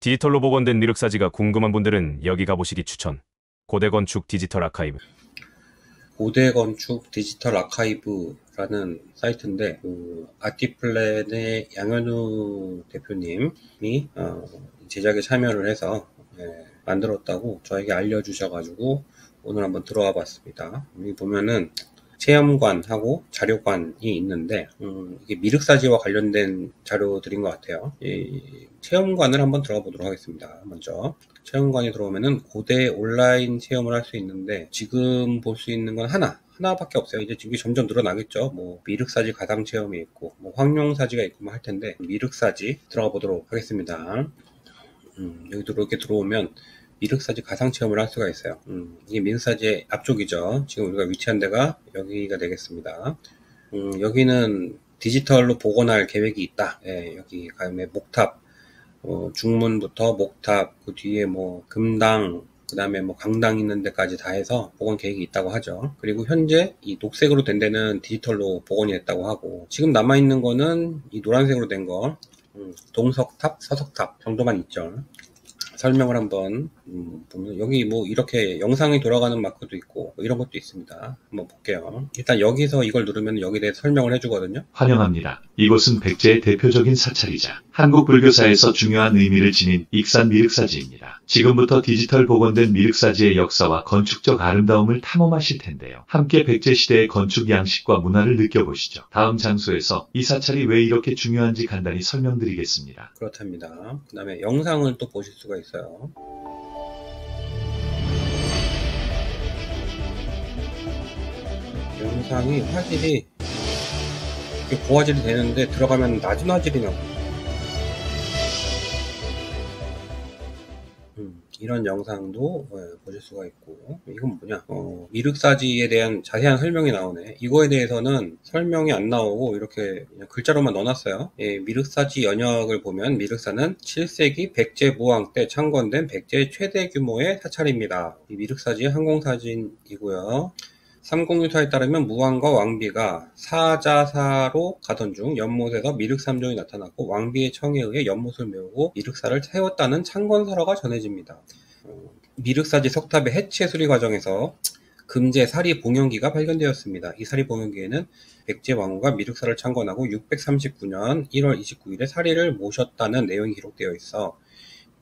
디지털로 복원된 미륵사지가 궁금한 분들은 여기 가보시기 추천. 고대건축 디지털 아카이브. 고대건축 디지털 아카이브라는 사이트인데, 아티플랜의 양현우 대표님이 제작에 참여를 해서 만들었다고 저에게 알려주셔가지고 오늘 한번 들어와 봤습니다. 여기 보면은 체험관하고 자료관이 있는데, 이게 미륵사지와 관련된 자료들인 것 같아요. 이 체험관을 한번 들어가 보도록 하겠습니다. 먼저 체험관에 들어오면은 고대 온라인 체험을 할 수 있는데, 지금 볼 수 있는 건 하나밖에 없어요. 이제 지금 점점 늘어나겠죠. 뭐 미륵사지 가상 체험이 있고, 뭐 황룡사지가 있고 뭐 할 텐데, 미륵사지 들어가 보도록 하겠습니다. 여기 이렇게 들어오면 미륵사지 가상 체험을 할 수가 있어요. 이게 미륵사지의 앞쪽이죠. 지금 우리가 위치한 데가 여기가 되겠습니다. 여기는 디지털로 복원할 계획이 있다. 여기 가면 목탑, 중문부터 목탑, 그 뒤에 뭐 금당, 그 다음에 뭐 강당 있는 데까지 다 해서 복원 계획이 있다고 하죠. 그리고 현재 이 녹색으로 된 데는 디지털로 복원이 됐다고 하고, 지금 남아있는 거는 이 노란색으로 된 거, 동석탑, 서석탑 정도만 있죠. 설명을 한번 보면 여기 뭐 이렇게 영상이 돌아가는 마크도 있고 뭐 이런 것도 있습니다. 한번 볼게요. 일단 여기서 이걸 누르면 여기에 대해 설명을 해주거든요. 환영합니다. 이곳은 백제의 대표적인 사찰이자 한국 불교사에서 중요한 의미를 지닌 익산 미륵사지입니다. 지금부터 디지털 복원된 미륵사지의 역사와 건축적 아름다움을 탐험하실 텐데요. 함께 백제시대의 건축 양식과 문화를 느껴보시죠. 다음 장소에서 이 사찰이 왜 이렇게 중요한지 간단히 설명드리겠습니다. 그렇답니다. 그 다음에 영상을 또 보실 수가 있어요. 영상이 화질이 이렇게 고화질이 되는데 들어가면 낮은 화질이 나와요. 이런 영상도 보실 수가 있고, 이건 뭐냐, 미륵사지에 대한 자세한 설명이 나오네. 이거에 대해서는 설명이 안 나오고 이렇게 그냥 글자로만 넣어놨어요. 미륵사지 연역을 보면 미륵사는 7세기 백제 무왕 때 창건된 백제의 최대 규모의 사찰입니다. 이 미륵사지 항공사진이고요. 삼국유사에 따르면 무왕과 왕비가 사자사로 가던 중 연못에서 미륵삼종이 나타났고, 왕비의 청에 의해 연못을 메우고 미륵사를 세웠다는 창건설화가 전해집니다. 미륵사지 석탑의 해체 수리 과정에서 금제 사리 봉연기가 발견되었습니다. 이 사리 봉연기에는 백제 왕후가 미륵사를 창건하고 639년 1월 29일에 사리를 모셨다는 내용이 기록되어 있어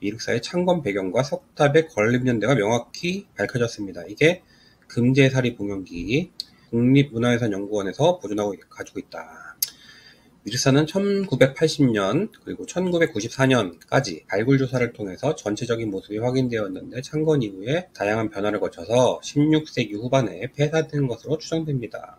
미륵사의 창건 배경과 석탑의 건립연대가 명확히 밝혀졌습니다. 이게 금제사리 봉연기 국립문화유산연구원에서 보존하고 가지고 있다. 미륵사는 1980년 그리고 1994년까지 발굴 조사를 통해서 전체적인 모습이 확인되었는데, 창건 이후에 다양한 변화를 거쳐서 16세기 후반에 폐사된 것으로 추정됩니다.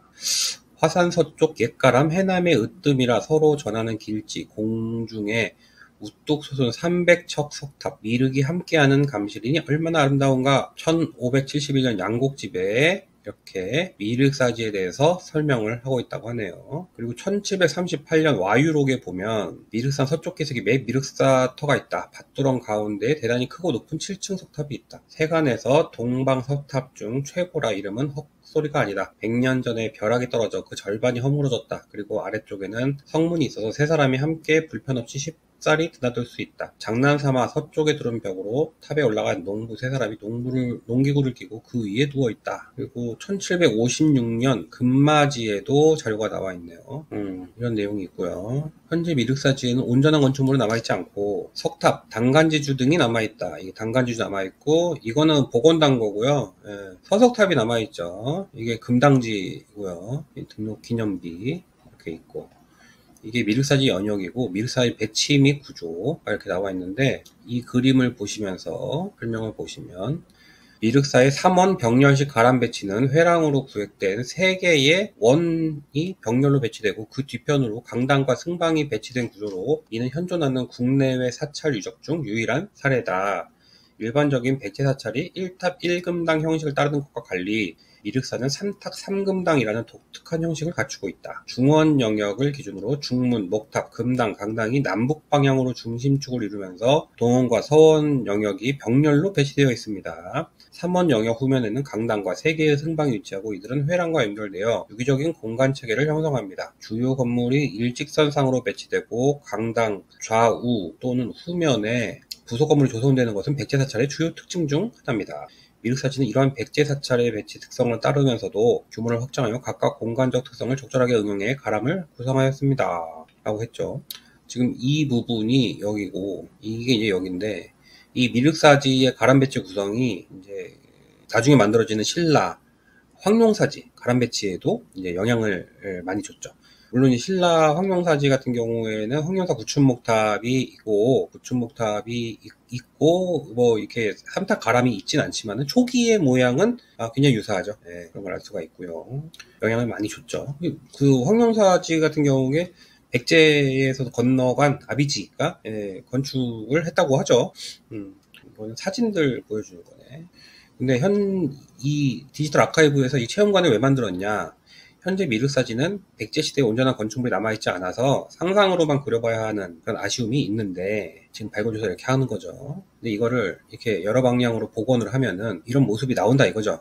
화산 서쪽 옛가람 해남의 으뜸이라 서로 전하는 길지 공중에 우뚝 솟은 300척 석탑, 미륵이 함께하는 감실이니 얼마나 아름다운가. 1571년 양곡집에 이렇게 미륵사지에 대해서 설명을 하고 있다고 하네요. 그리고 1738년 와유록에 보면 미륵산 서쪽 기슭에 미륵사터가 있다. 밭두렁 가운데 대단히 크고 높은 7층 석탑이 있다. 세간에서 동방 석탑 중 최고라. 이름은 헛소리가 아니다. 100년 전에 벼락이 떨어져 그 절반이 허물어졌다. 그리고 아래쪽에는 성문이 있어서 세 사람이 함께 불편 없이 쉽사리 드나들 수 있다. 장난삼아 서쪽에 두른 벽으로 탑에 올라간 농부 세 사람이 농기구를 끼고 그 위에 누워 있다. 그리고 1756년 금마지에도 자료가 나와 있네요. 이런 내용이 있고요. 현재 미륵사지에는 온전한 건축물은 남아있지 않고 석탑, 단간지주 등이 남아있다. 이게 단간지주 남아있고, 이거는 복원단 거고요. 서석탑이 남아있죠. 이게 금당지고요. 등록 기념비 이렇게 있고, 이게 미륵사지 연역이고 미륵사지 배치 및 구조가 이렇게 나와 있는데, 이 그림을 보시면서 설명을 보시면 미륵사의 3원 병렬식 가람 배치는 회랑으로 구획된 3개의 원이 병렬로 배치되고 그 뒤편으로 강당과 승방이 배치된 구조로, 이는 현존하는 국내외 사찰 유적 중 유일한 사례다. 일반적인 백제 사찰이 1탑 1금당 형식을 따르는 것과 달리 미륵사는 3탑 3금당이라는 독특한 형식을 갖추고 있다. 중원 영역을 기준으로 중문, 목탑, 금당, 강당이 남북 방향으로 중심축을 이루면서 동원과 서원 영역이 병렬로 배치되어 있습니다. 3원 영역 후면에는 강당과 3개의 승방이 위치하고 이들은 회랑과 연결되어 유기적인 공간 체계를 형성합니다. 주요 건물이 일직선상으로 배치되고 강당 좌우 또는 후면에 부속 건물이 조성되는 것은 백제 사찰의 주요 특징 중 하나입니다. 미륵사지는 이러한 백제 사찰의 배치 특성을 따르면서도 규모를 확장하여 각각 공간적 특성을 적절하게 응용해 가람을 구성하였습니다. 라고 했죠. 지금 이 부분이 여기고 이게 이제 여기인데, 이 미륵사지의 가람 배치 구성이 이제 나중에 만들어지는 신라 황룡사지 가람 배치에도 이제 영향을 많이 줬죠. 물론 이 신라 황룡사지 같은 경우에는 황룡사 구춘목탑이 있고 뭐 이렇게 삼탑 가람이 있진 않지만은 초기의 모양은 굉장히 유사하죠. 네, 그런 걸 알 수가 있고요. 영향을 많이 줬죠. 그 황룡사지 같은 경우에 백제에서 건너간 아비지가 건축을 했다고 하죠. 이거는 사진들 보여주는 거네. 근데 이 디지털 아카이브에서 이 체험관을 왜 만들었냐? 현재 미륵사지는 백제시대의 온전한 건축물이 남아있지 않아서 상상으로만 그려봐야 하는 그런 아쉬움이 있는데, 지금 발굴조사를 이렇게 하는 거죠. 근데 이거를 이렇게 여러 방향으로 복원을 하면은 이런 모습이 나온다 이거죠.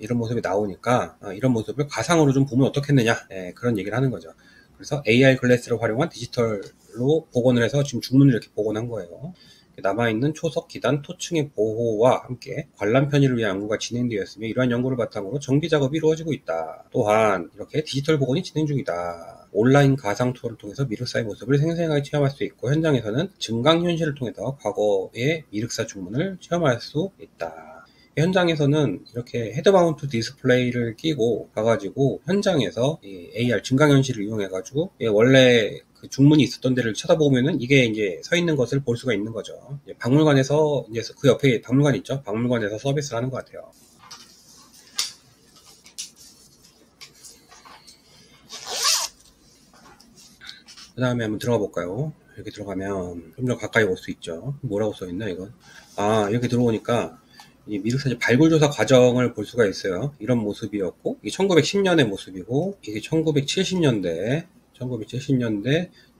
이런 모습이 나오니까 이런 모습을 가상으로 좀 보면 어떻겠느냐, 그런 얘기를 하는 거죠. 그래서 AR 글래스를 활용한 디지털로 복원을 해서 지금 중문을 이렇게 복원한 거예요. 남아있는 초석, 기단, 토층의 보호와 함께 관람 편의를 위한 연구가 진행되었으며, 이러한 연구를 바탕으로 정비 작업이 이루어지고 있다. 또한 이렇게 디지털 복원이 진행 중이다. 온라인 가상 투어를 통해서 미륵사의 모습을 생생하게 체험할 수 있고, 현장에서는 증강현실을 통해서 과거의 미륵사 중문을 체험할 수 있다. 현장에서는 이렇게 헤드마운트 디스플레이를 끼고 가가지고 현장에서 이 AR 증강현실을 이용해가지고 원래 그 중문이 있었던 데를 쳐다보면은 이게 이제 서 있는 것을 볼 수가 있는 거죠. 박물관에서 이제 그 옆에 박물관 있죠. 박물관에서 서비스를 하는 것 같아요. 그 다음에 한번 들어가 볼까요? 이렇게 들어가면 좀 더 가까이 올 수 있죠. 뭐라고 써있나 이건? 이렇게 들어오니까 이 미륵사지 발굴조사 과정을 볼 수가 있어요. 이런 모습이었고, 이게 1910년의 모습이고, 이게 1970년대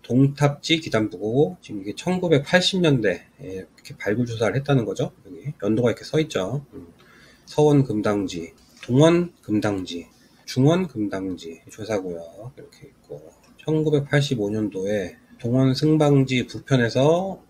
동탑지 기단부고, 지금 이게 1980년대 이렇게 발굴조사를 했다는 거죠. 여기 연도가 이렇게 써있죠. 서원금당지, 동원금당지, 중원금당지 조사고요. 이렇게 있고, 1985년도에 동원 승방지 북편에서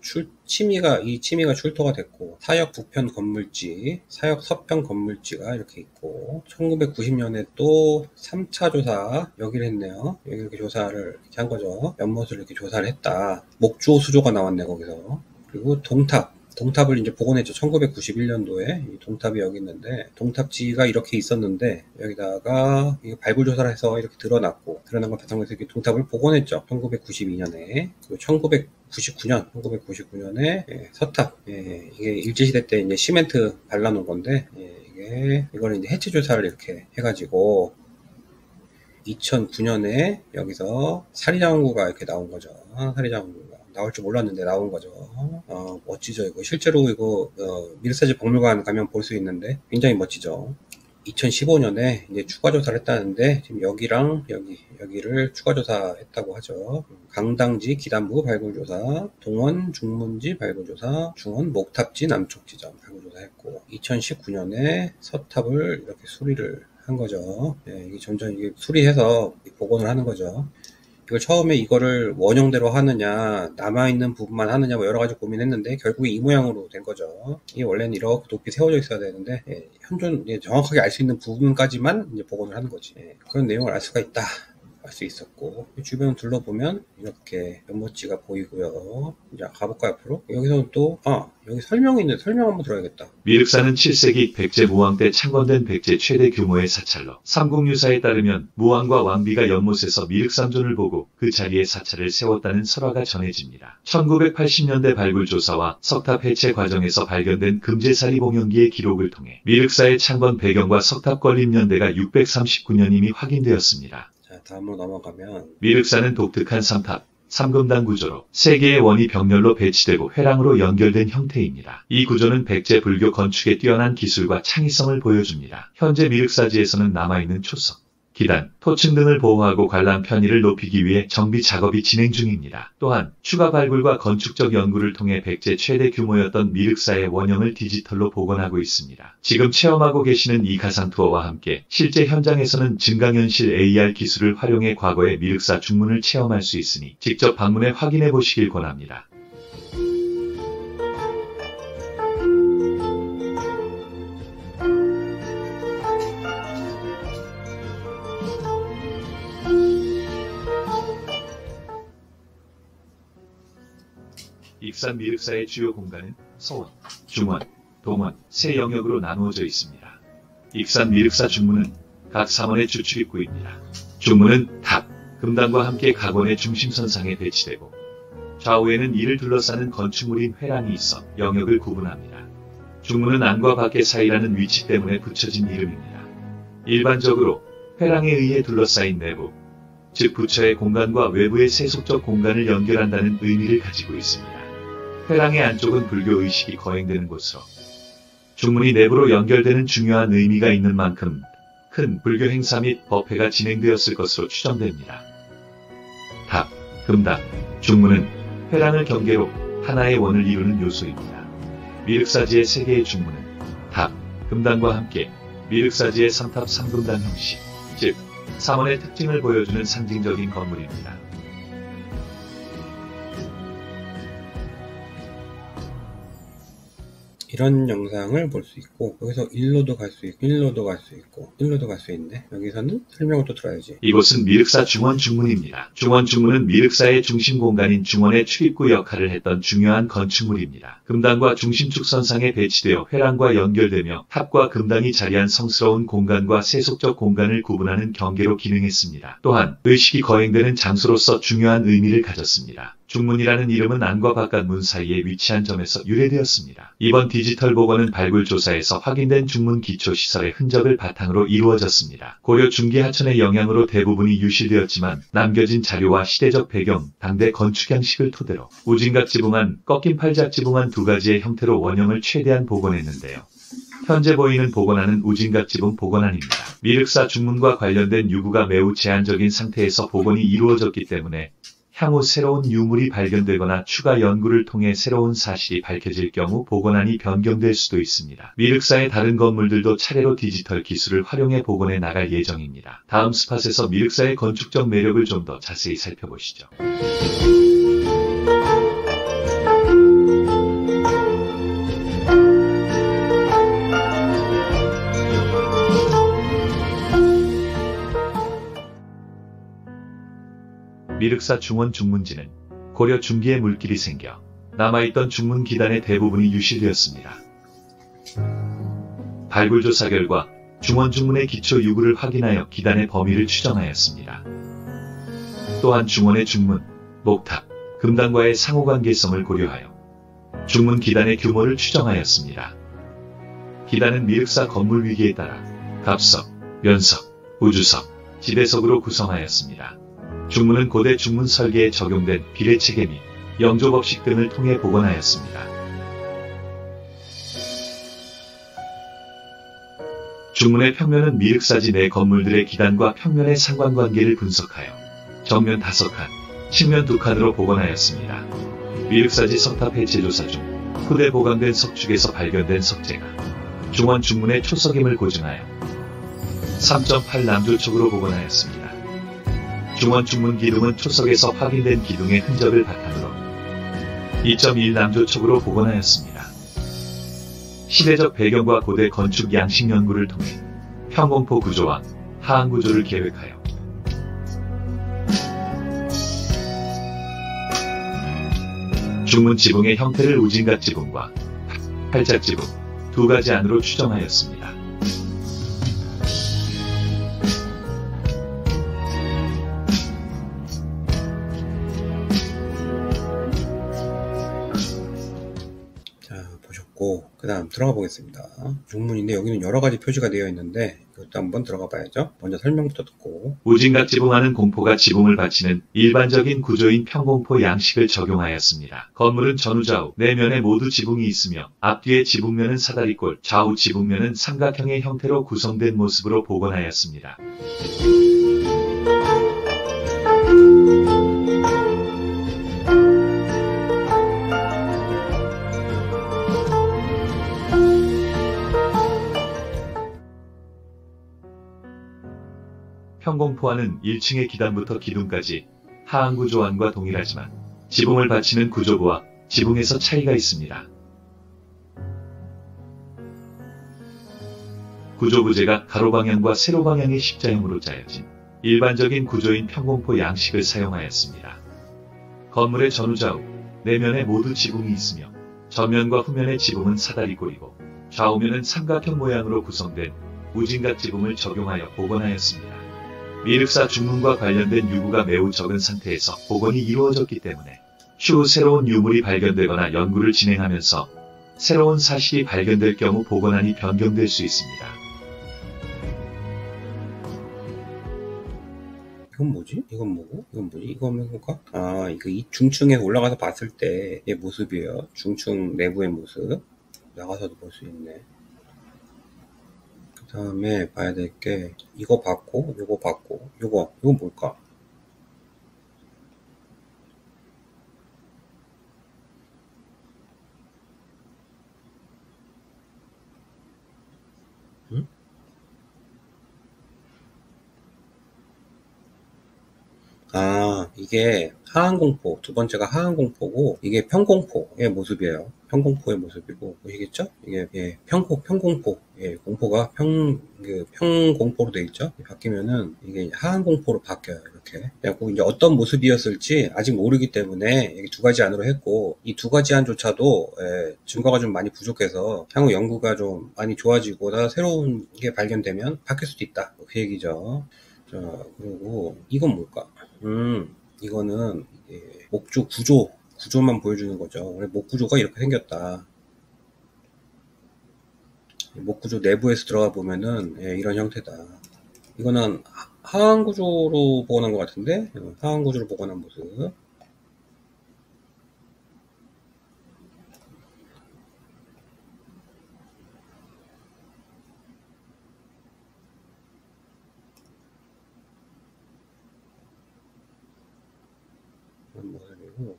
이 치미가 출토가 됐고, 사역 북편 건물지, 사역 서편 건물지가 이렇게 있고, 1990년에 또 3차 조사 여기를 했네요. 여기 이렇게 조사를 이렇게 한 거죠. 연못을 이렇게 조사를 했다. 목조 수조가 나왔네 거기서. 그리고 동탑을 이제 복원했죠. 1991년도에 이 동탑이 여기 있는데, 동탑지가 이렇게 있었는데 여기다가 발굴조사를 해서 이렇게 드러난 걸 바탕으로 해서 이렇게 동탑을 복원했죠. 1992년에. 그리고 1999년에 서탑, 이게 일제시대 때 이제 시멘트 발라놓은 건데, 이거를 이제 해체 조사를 이렇게 해가지고 2009년에 여기서 사리장구가 이렇게 나온 거죠. 사리장구가 나올 줄 몰랐는데 나온 거죠. 멋지죠. 이거 실제로 미륵사지 박물관 가면 볼 수 있는데 굉장히 멋지죠. 2015년에 이제 추가 조사를 했다는데, 지금 여기랑 여기를 추가 조사했다고 하죠. 강당지 기단부 발굴조사, 동원 중문지 발굴조사, 중원 목탑지 남쪽 지점 발굴조사했고, 2019년에 서탑을 이렇게 수리를 한 거죠. 이게 점점 수리해서 복원을 하는 거죠. 이걸 처음에 이거를 원형대로 하느냐, 남아있는 부분만 하느냐, 뭐 여러 가지 고민했는데, 결국에 이 모양으로 된 거죠. 이게 원래는 이렇게 높이 세워져 있어야 되는데, 현존, 정확하게 알 수 있는 부분까지만 이제 복원을 하는 거지. 그런 내용을 알 수가 있다. 알 수 있었고, 주변을 둘러보면 이렇게 연못지가 보이고요. 이제 가볼까요, 앞으로? 여기서는 또 여기 설명이 있는데 설명 한번 들어야겠다. 미륵사는 7세기 백제 무왕 때 창건된 백제 최대 규모의 사찰로, 삼국유사에 따르면 무왕과 왕비가 연못에서 미륵삼존을 보고 그 자리에 사찰을 세웠다는 설화가 전해집니다. 1980년대 발굴조사와 석탑 해체 과정에서 발견된 금제사리 봉연기의 기록을 통해 미륵사의 창건 배경과 석탑 건립 연대가 639년임이 확인되었습니다. 자, 다음으로 넘어가면 미륵사는 독특한 삼탑, 삼금당 구조로 세 개의 원이 벽렬로 배치되고 회랑으로 연결된 형태입니다. 이 구조는 백제 불교 건축의 뛰어난 기술과 창의성을 보여줍니다. 현재 미륵사지에서는 남아있는 초석, 기단, 토층 등을 보호하고 관람 편의를 높이기 위해 정비 작업이 진행 중입니다. 또한 추가 발굴과 건축적 연구를 통해 백제 최대 규모였던 미륵사의 원형을 디지털로 복원하고 있습니다. 지금 체험하고 계시는 이 가상 투어와 함께 실제 현장에서는 증강현실 AR 기술을 활용해 과거의 미륵사 중문을 체험할 수 있으니 직접 방문해 확인해 보시길 권합니다. 익산 미륵사의 주요 공간은 서원, 중원, 동원 세 영역으로 나누어져 있습니다. 익산 미륵사 중문은 각 3원의 주출입구입니다. 중문은 탑, 금당과 함께 각원의 중심선상에 배치되고 좌우에는 이를 둘러싸는 건축물인 회랑이 있어 영역을 구분합니다. 중문은 안과 밖의 사이라는 위치 때문에 붙여진 이름입니다. 일반적으로 회랑에 의해 둘러싸인 내부, 즉 부처의 공간과 외부의 세속적 공간을 연결한다는 의미를 가지고 있습니다. 회랑의 안쪽은 불교 의식이 거행되는 곳으로 중문이 내부로 연결되는 중요한 의미가 있는 만큼 큰 불교 행사 및 법회가 진행되었을 것으로 추정됩니다. 탑, 금당, 중문은 회랑을 경계로 하나의 원을 이루는 요소입니다. 미륵사지의 세 개의 중문은 탑, 금당과 함께 미륵사지의 3탑 3금당 형식, 즉 3원의 특징을 보여주는 상징적인 건물입니다. 이런 영상을 볼 수 있고, 여기서 일로도 갈 수 있고, 일로도 갈 수 있고, 일로도 갈 수 있네. 여기서는 설명을 또 들어야지. 이곳은 미륵사 중원 중문입니다. 중원 중문은 미륵사의 중심 공간인 중원의 출입구 역할을 했던 중요한 건축물입니다. 금당과 중심축 선상에 배치되어 회랑과 연결되며 탑과 금당이 자리한 성스러운 공간과 세속적 공간을 구분하는 경계로 기능했습니다. 또한 의식이 거행되는 장소로서 중요한 의미를 가졌습니다. 중문이라는 이름은 안과 바깥 문 사이에 위치한 점에서 유래되었습니다. 이번 디지털 복원은 발굴 조사에서 확인된 중문 기초 시설의 흔적을 바탕으로 이루어졌습니다. 고려 중기 하천의 영향으로 대부분이 유실되었지만 남겨진 자료와 시대적 배경, 당대 건축 양식을 토대로 우진각 지붕안, 꺾인 팔작 지붕안 두 가지의 형태로 원형을 최대한 복원했는데요. 현재 보이는 복원안은 우진각 지붕 복원안입니다. 미륵사 중문과 관련된 유구가 매우 제한적인 상태에서 복원이 이루어졌기 때문에 향후 새로운 유물이 발견되거나 추가 연구를 통해 새로운 사실이 밝혀질 경우 복원안이 변경될 수도 있습니다. 미륵사의 다른 건물들도 차례로 디지털 기술을 활용해 복원해 나갈 예정입니다. 다음 스팟에서 미륵사의 건축적 매력을 좀 더 자세히 살펴보시죠. 미륵사 중원 중문지는 고려 중기에 물길이 생겨 남아있던 중문 기단의 대부분이 유실되었습니다. 발굴조사 결과 중원 중문의 기초 유구를 확인하여 기단의 범위를 추정하였습니다. 또한 중원의 중문, 목탑, 금당과의 상호관계성을 고려하여 중문 기단의 규모를 추정하였습니다. 기단은 미륵사 건물 위기에 따라 갑석, 면석, 우주석, 지대석으로 구성하였습니다. 중문은 고대 중문 설계에 적용된 비례체계 및 영조법식 등을 통해 복원하였습니다. 중문의 평면은 미륵사지 내 건물들의 기단과 평면의 상관관계를 분석하여 정면 5칸, 측면 2칸으로 복원하였습니다. 미륵사지 석탑 해체조사 중 후대 보강된 석축에서 발견된 석재가 중원 중문의 초석임을 고증하여 3.8 남조촉으로 복원하였습니다. 중원 중문 기둥은 초석에서 확인된 기둥의 흔적을 바탕으로 2.1 남조촉으로 복원하였습니다. 시대적 배경과 고대 건축 양식 연구를 통해 평공포 구조와 하안 구조를 계획하여 중문 지붕의 형태를 우진각 지붕과 팔작 지붕 두 가지 안으로 추정하였습니다. 그 다음 들어가 보겠습니다. 중문인데 여기는 여러 가지 표시가 되어 있는데 이것도 한번 들어가 봐야죠. 먼저 설명부터 듣고. 우진각 지붕안은 공포가 지붕을 받치는 일반적인 구조인 평공포 양식을 적용하였습니다. 건물은 전후좌우 내면에 모두 지붕이 있으며 앞뒤의 지붕면은 사다리꼴, 좌우 지붕면은 삼각형의 형태로 구성된 모습으로 복원하였습니다. 평공포안은 1층의 기단부터 기둥까지 하안 구조안과 동일하지만 지붕을 받치는 구조부와 지붕에서 차이가 있습니다. 구조 부재가 가로 방향과 세로 방향의 십자형으로 짜여진 일반적인 구조인 평공포 양식을 사용하였습니다. 건물의 전후좌우 내면에 모두 지붕이 있으며 전면과 후면의 지붕은 사다리꼴이고 좌우면은 삼각형 모양으로 구성된 우진각 지붕을 적용하여 복원하였습니다. 미륵사 중문과 관련된 유구가 매우 적은 상태에서 복원이 이루어졌기 때문에 추후 새로운 유물이 발견되거나 연구를 진행하면서 새로운 사실이 발견될 경우 복원안이 변경될 수 있습니다. 이건 뭐지? 이건 뭐고? 이건 뭐지? 이거 한번 해볼까? 아, 이거 이 중층에서 올라가서 봤을 때의 모습이에요. 중층 내부의 모습. 나가서도 볼 수 있네. 그 다음에 봐야 될 게, 이거 봤고, 요거 봤고, 이건 뭘까? 응? 아, 이게 하한공포, 두 번째가 하한공포고, 이게 평공포의 모습이에요. 평공포의 모습이고, 보시겠죠? 이게, 예, 평공포. 예, 공포가 평공포로 되어 있죠? 바뀌면은, 이게 하한공포로 바뀌어요, 이렇게. 그래갖고, 이제 어떤 모습이었을지 아직 모르기 때문에, 이게 두 가지 안으로 했고, 이 두 가지 안조차도, 예, 증거가 좀 많이 부족해서, 향후 연구가 좀 많이 좋아지고, 새로운 게 발견되면 바뀔 수도 있다. 그 얘기죠. 자, 그리고, 이건 뭘까? 이거는 목조 구조만 보여주는 거죠. 목 구조가 이렇게 생겼다. 목 구조 내부에서 들어가 보면은 이런 형태다. 이거는 하한 구조로 복원한 것 같은데, 하한 구조로 복원한 모습. 모습이고,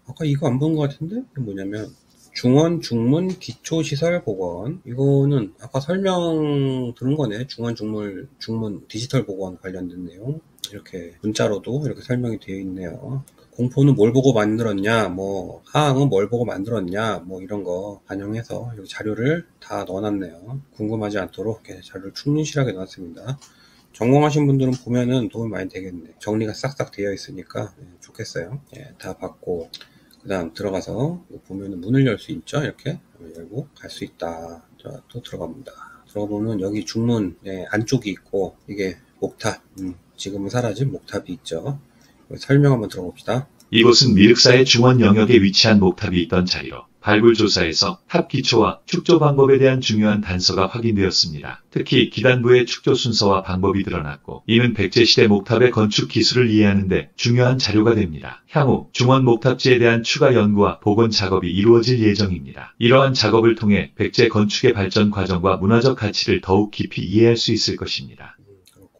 아까 이거 안 본 것 같은데? 이게 뭐냐면 중원 중문 기초시설 복원. 이거는 아까 설명 들은 거네. 중원 중문 디지털 복원 관련된 내용. 이렇게 문자로도 이렇게 설명이 되어 있네요. 공포는 뭘 보고 만들었냐, 뭐 하항은 뭘 보고 만들었냐, 뭐 이런 거 반영해서 여기 자료를 다 넣어놨네요. 궁금하지 않도록 이렇게 자료를 충실하게 넣었습니다. 전공하신 분들은 보면은 도움이 많이 되겠네. 정리가 싹싹 되어 있으니까 좋겠어요. 예, 다 받고, 그 다음 들어가서 보면은 문을 열 수 있죠. 이렇게 열고 갈 수 있다. 자, 또 들어갑니다. 들어가보면 여기 중문 안쪽이 있고, 이게 목탑, 지금은 사라진 목탑이 있죠. 설명 한번 들어봅시다. 이곳은 미륵사의 중원 영역에 위치한 목탑이 있던 자리로 발굴 조사에서 탑 기초와 축조 방법에 대한 중요한 단서가 확인되었습니다. 특히 기단부의 축조 순서와 방법이 드러났고, 이는 백제시대 목탑의 건축 기술을 이해하는 데 중요한 자료가 됩니다. 향후 중원 목탑지에 대한 추가 연구와 복원 작업이 이루어질 예정입니다. 이러한 작업을 통해 백제 건축의 발전 과정과 문화적 가치를 더욱 깊이 이해할 수 있을 것입니다.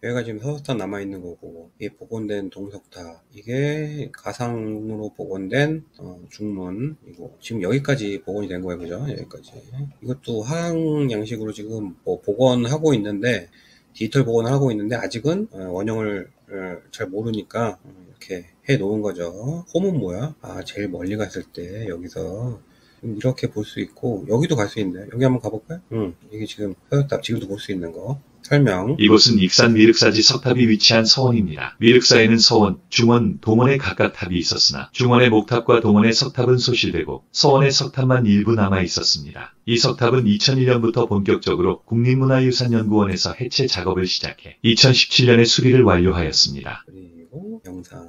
여기가 지금 서석탑 남아있는 거고, 이게 복원된 동석탑, 이게 가상으로 복원된 중문이고, 지금 여기까지 복원이 된 거예요. 그죠? 여기까지. 이것도 하항 양식으로 지금 뭐 복원하고 있는데, 디지털 복원을 하고 있는데, 아직은 원형을 잘 모르니까 이렇게 해 놓은 거죠. 홈은 뭐야? 아, 제일 멀리 갔을 때 여기서 이렇게 볼 수 있고, 여기도 갈 수 있네. 여기 한번 가볼까요? 이게 지금 서석탑 지금도 볼 수 있는 거. 설명. 이곳은 익산 미륵사지 석탑이 위치한 서원입니다. 미륵사에는 서원, 중원, 동원의 각각 탑이 있었으나 중원의 목탑과 동원의 석탑은 소실되고 서원의 석탑만 일부 남아 있었습니다. 이 석탑은 2001년부터 본격적으로 국립문화유산연구원에서 해체 작업을 시작해 2017년에 수리를 완료하였습니다. 그리고 영상.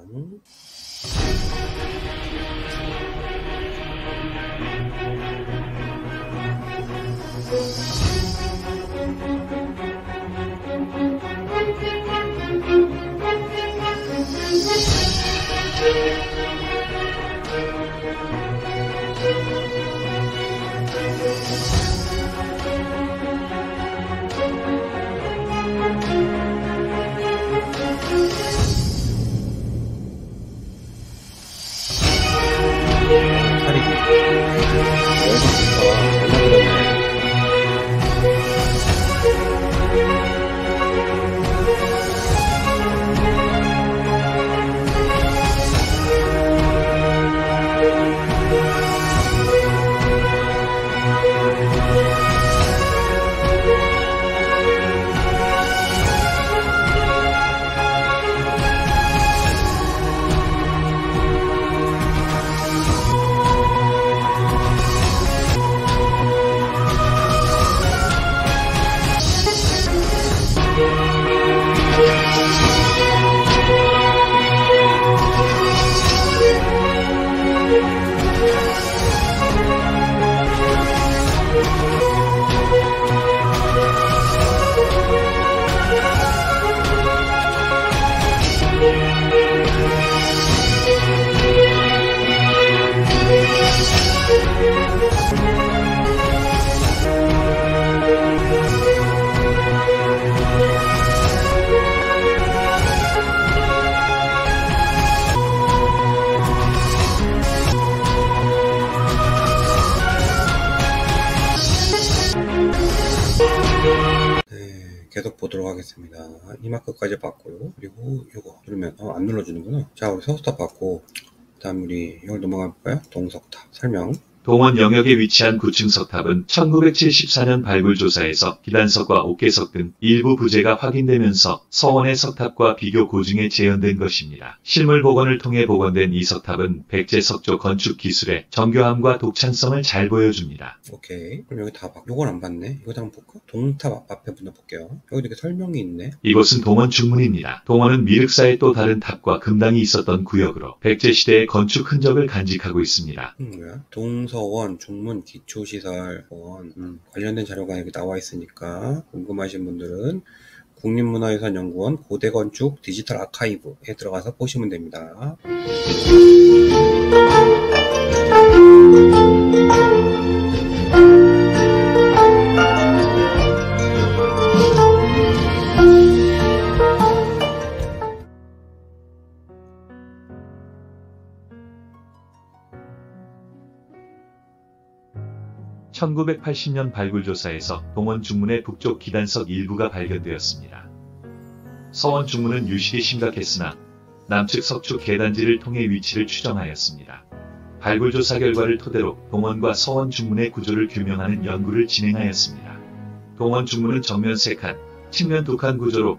계속 보도록 하겠습니다. 이마크까지 봤고요. 그리고 이거 누르면 안 눌러주는구나. 자, 우리 서스탑 봤고, 그 다음 우리 이걸 넘어가 볼까요? 동석탑 설명. 동원 영역에 위치한 9층 석탑은 1974년 발굴 조사에서 기단석과 옥계석 등 일부 부재가 확인되면서 서원의 석탑과 비교 고증에 재현된 것입니다. 실물 복원을 통해 복원된 이 석탑은 백제 석조 건축 기술의 정교함과 독창성을 잘 보여줍니다. 오케이. 그럼 여기 다 봤고, 요건 안 봤네. 이거 한번 볼까? 동탑 앞에 분을 볼게요. 여기 이렇게 설명이 있네. 이곳은 동원 중문입니다. 동원은 미륵사의 또 다른 탑과 금당이 있었던 구역으로 백제 시대의 건축 흔적을 간직하고 있습니다. 뭐야? 동서원, 중문, 기초시설, 관련된 자료가 여기 나와 있으니까 궁금하신 분들은 국립문화유산연구원 고대건축 디지털 아카이브에 들어가서 보시면 됩니다. 1980년 발굴조사에서 동원 중문의 북쪽 기단석 일부가 발견되었습니다. 서원 중문은 유실이 심각했으나 남측 석축 계단지를 통해 위치를 추정하였습니다. 발굴조사 결과를 토대로 동원과 서원 중문의 구조를 규명하는 연구를 진행하였습니다. 동원 중문은 정면 3칸, 측면 2칸 구조로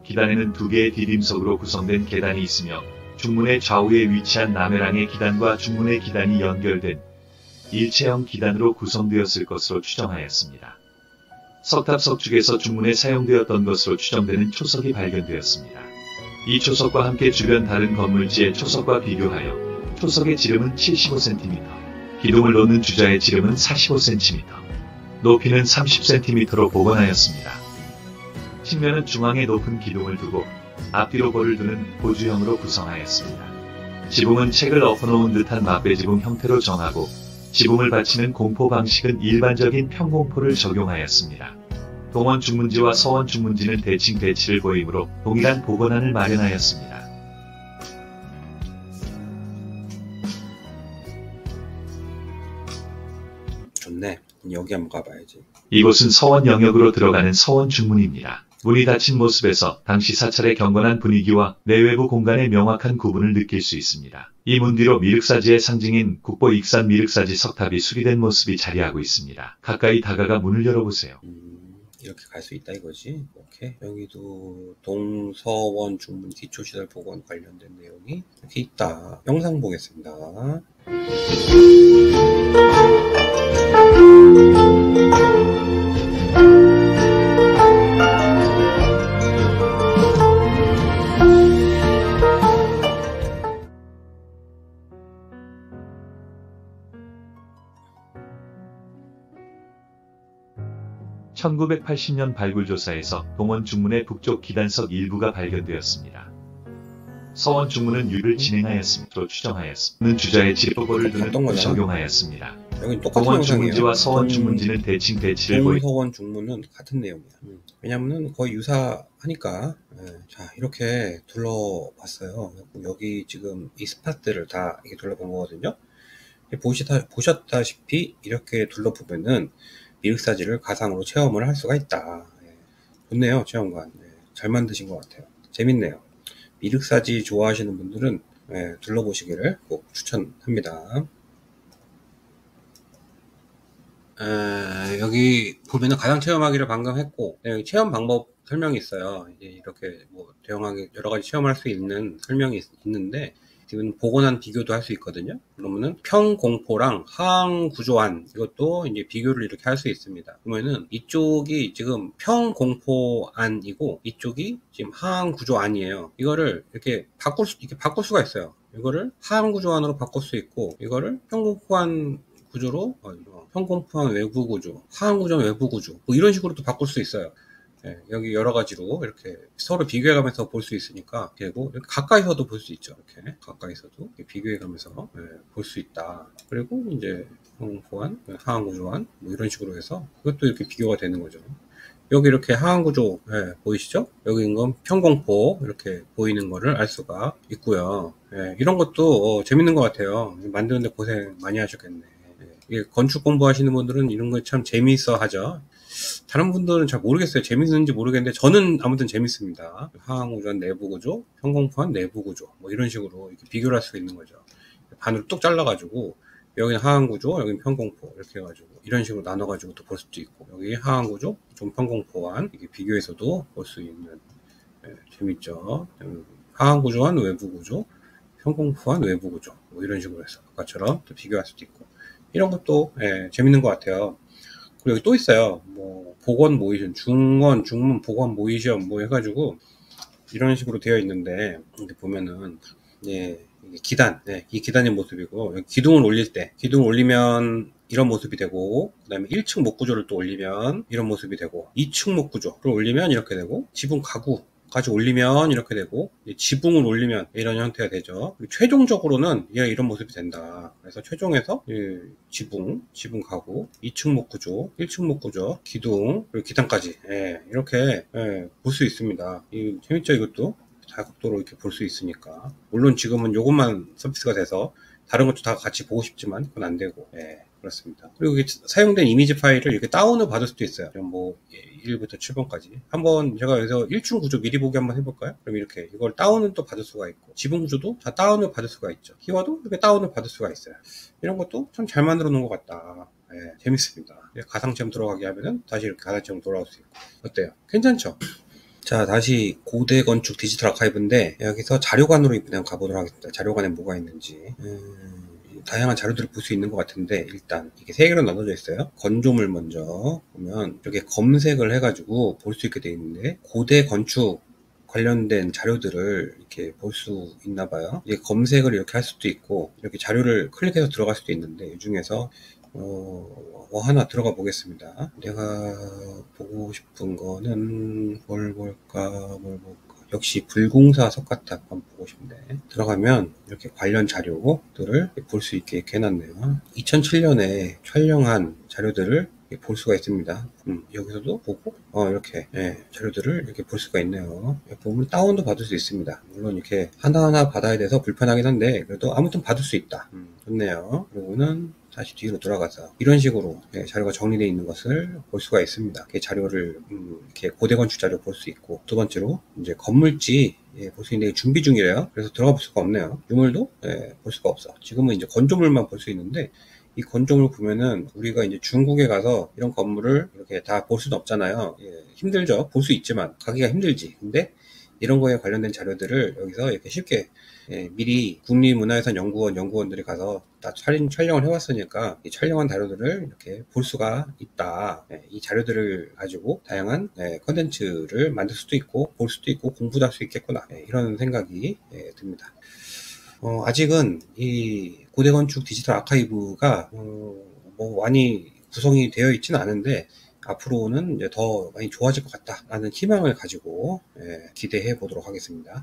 기단에는 2개의 디딤석으로 구성된 계단이 있으며 중문의 좌우에 위치한 남해랑의 기단과 중문의 기단이 연결된 일체형 기단으로 구성되었을 것으로 추정하였습니다. 석탑 석축에서 중문에 사용되었던 것으로 추정되는 초석이 발견되었습니다. 이 초석과 함께 주변 다른 건물지의 초석과 비교하여 초석의 지름은 75cm, 기둥을 놓는 주자의 지름은 45cm, 높이는 30cm로 복원하였습니다. 측면은 중앙에 높은 기둥을 두고 앞뒤로 볼을 두는 보주형으로 구성하였습니다. 지붕은 책을 엎어놓은 듯한 마배지붕 형태로 정하고 지붕을 받치는 공포 방식은 일반적인 평공포를 적용하였습니다. 동원 중문지와 서원 중문지는 대칭 대치를 보이므로 동일한 복원안을 마련하였습니다. 좋네. 여기 한번 가봐야지. 이곳은 서원 영역으로 들어가는 서원 중문입니다. 문이 닫힌 모습에서 당시 사찰의 경건한 분위기와 내외부 공간의 명확한 구분을 느낄 수 있습니다. 이 문 뒤로 미륵사지의 상징인 국보 익산 미륵사지 석탑이 수리된 모습이 자리하고 있습니다. 가까이 다가가 문을 열어보세요. 이렇게 갈 수 있다 이거지. 오케이. 여기도 동서원 중문 기초시설 복원 관련된 내용이 이렇게 있다. 영상 보겠습니다. 1980년 발굴조사에서 동원 중문의 북쪽 기단석 일부가 발견되었습니다. 서원 중문은 유를 진행하였음으로 추정하였습니다. 주자의 지도볼을 두는 적용하였습니다. 여긴 똑같은 동원 영상이에요. 중문지와 서원 중문지는 대칭 대치를 보이. 동서원 중문은 같은 내용이야. 왜냐면은 거의 유사하니까. 자, 이렇게 둘러봤어요. 여기 지금 이 스팟들을 다 이렇게 둘러본 거거든요. 보셨다시피 이렇게 둘러보면은 미륵사지를 가상으로 체험을 할 수가 있다. 좋네요, 체험관. 잘 만드신 것 같아요. 재밌네요. 미륵사지 좋아하시는 분들은 둘러보시기를 꼭 추천합니다. 여기 보면은 가상 체험하기를 방금 했고, 여기 체험 방법 설명이 있어요. 이제 이렇게 뭐 다양하게 여러 가지 체험할 수 있는 설명이 있는데, 지금 복원한 비교도 할 수 있거든요. 그러면은 평공포랑 하항구조안 이것도 이제 비교를 이렇게 할 수 있습니다. 그러면은 이쪽이 지금 평공포안이고 이쪽이 지금 하항구조안이에요. 이거를 이렇게 바꿀 수가 있어요. 이거를 하항구조안으로 바꿀 수 있고 이거를 평공포안 구조로 평공포안 외부 구조, 하항구조안 외부 구조 뭐 이런 식으로 또 바꿀 수 있어요. 예, 여기 여러 가지로 이렇게 서로 비교해가면서 볼 수 있으니까, 그리고 이렇게 가까이서도 볼 수 있죠. 이렇게 가까이서도 이렇게 비교해가면서 볼 수 있다. 그리고 이제 보안, 하한 구조안 뭐 이런 식으로 해서 그것도 이렇게 비교가 되는 거죠. 여기 이렇게 하한 구조 보이시죠? 여기 있는 건 편공포 이렇게 보이는 거를 알 수가 있고요. 이런 것도 재밌는 것 같아요. 만드는데 고생 많이 하셨겠네. 이게 건축 공부하시는 분들은 이런 거 참 재미있어 하죠. 다른 분들은 잘 모르겠어요. 재밌는지 모르겠는데 저는 아무튼 재밌습니다. 하한 구조안 내부 구조, 편공포안 내부 구조 뭐 이런 식으로 이렇게 비교를 할 수 있는 거죠. 반으로 뚝 잘라가지고 여기는 하한 구조, 여기는 편공포 이렇게 해가지고 이런 식으로 나눠가지고 또 볼 수도 있고, 여기 하한 구조, 좀 편공포안 이게 비교해서도 볼 수 있는 재밌죠. 하한 구조한 외부 구조, 편공포한 외부 구조 뭐 이런 식으로 해서 아까처럼 또 비교할 수도 있고, 이런 것도 재밌는 것 같아요. 그리고 여기 또 있어요. 뭐 보건 모의시험, 중원, 중문 보건 모의시험 뭐 해가지고 이런 식으로 되어 있는데, 이렇게 보면은 이게 기단, 이 기단의 모습이고, 여기 기둥을 올릴 때, 기둥을 올리면 이런 모습이 되고, 그 다음에 1층 목구조를 또 올리면 이런 모습이 되고, 2층 목구조를 올리면 이렇게 되고, 지붕 가구까지 올리면 이렇게 되고, 지붕을 올리면 이런 형태가 되죠. 최종적으로는 얘가 이런 모습이 된다. 그래서 최종에서 지붕 가구, 2층 목구조, 1층 목구조, 기둥, 그리고 기단까지 이렇게 볼 수 있습니다. 재밌죠, 이것도? 다각도로 이렇게 볼 수 있으니까. 물론 지금은 요것만 서비스가 돼서 다른 것도 다 같이 보고 싶지만 그건 안 되고, 그렇습니다. 그리고 이게 사용된 이미지 파일을 이렇게 다운을 받을 수도 있어요. 뭐 1부터 7번까지. 한번 제가 여기서 1층 구조 미리 보기 한번 해볼까요? 그럼 이렇게 이걸 다운을 또 받을 수가 있고, 지붕 구조도 다 다운을 받을 수가 있죠. 키워도 이렇게 다운을 받을 수가 있어요. 이런 것도 참 잘 만들어 놓은 것 같다. 재밌습니다. 가상체험 들어가게 하면은 다시 이렇게 가상체험 돌아올 수 있고. 어때요? 괜찮죠? 자, 다시 고대 건축 디지털 아카이브인데, 여기서 자료관으로 그냥 가보도록 하겠습니다. 자료관에 뭐가 있는지. 다양한 자료들을 볼 수 있는 것 같은데, 일단 이게 세 개로 나눠져 있어요. 건조물 먼저 보면 이렇게 검색을 해가지고 볼 수 있게 되어 있는데, 고대 건축 관련된 자료들을 이렇게 볼 수 있나 봐요. 이게 검색을 이렇게 할 수도 있고, 이렇게 자료를 클릭해서 들어갈 수도 있는데, 이 중에서 하나 들어가 보겠습니다. 내가 보고 싶은 거는 뭘 볼까. 역시 불공사 석가탑 한번 보고 싶네. 들어가면 이렇게 관련 자료들을 볼 수 있게 이렇게 해놨네요. 2007년에 촬영한 자료들을 볼 수가 있습니다. 여기서도 보고 이렇게 자료들을 이렇게 볼 수가 있네요. 보면 다운도 받을 수 있습니다. 물론 이렇게 하나하나 받아야 돼서 불편하긴 한데 그래도 아무튼 받을 수 있다. 좋네요. 그리고는 다시 뒤로 돌아가서 이런 식으로 자료가 정리되어 있는 것을 볼 수가 있습니다. 이렇게 자료를 이렇게 고대 건축 자료 볼 수 있고, 두 번째로 이제 건물지 볼 수 있는데 준비 중이래요. 그래서 들어가 볼 수가 없네요. 유물도 볼 수가 없어. 지금은 이제 건조물만 볼 수 있는데, 이 건조물 보면은 우리가 이제 중국에 가서 이런 건물을 이렇게 다 볼 수는 없잖아요. 힘들죠. 볼 수 있지만 가기가 힘들지. 근데 이런 거에 관련된 자료들을 여기서 이렇게 쉽게 미리 국립문화유산 연구원들이 가서 다 촬영을 해왔으니까 이 촬영한 자료들을 이렇게 볼 수가 있다. 이 자료들을 가지고 다양한 컨텐츠를 만들 수도 있고 볼 수도 있고 공부도 할 수 있겠구나. 이런 생각이 듭니다. 아직은 이 고대건축 디지털 아카이브가 뭐 많이 구성이 되어 있지는 않은데 앞으로는 이제 더 많이 좋아질 것 같다라는 희망을 가지고 기대해 보도록 하겠습니다.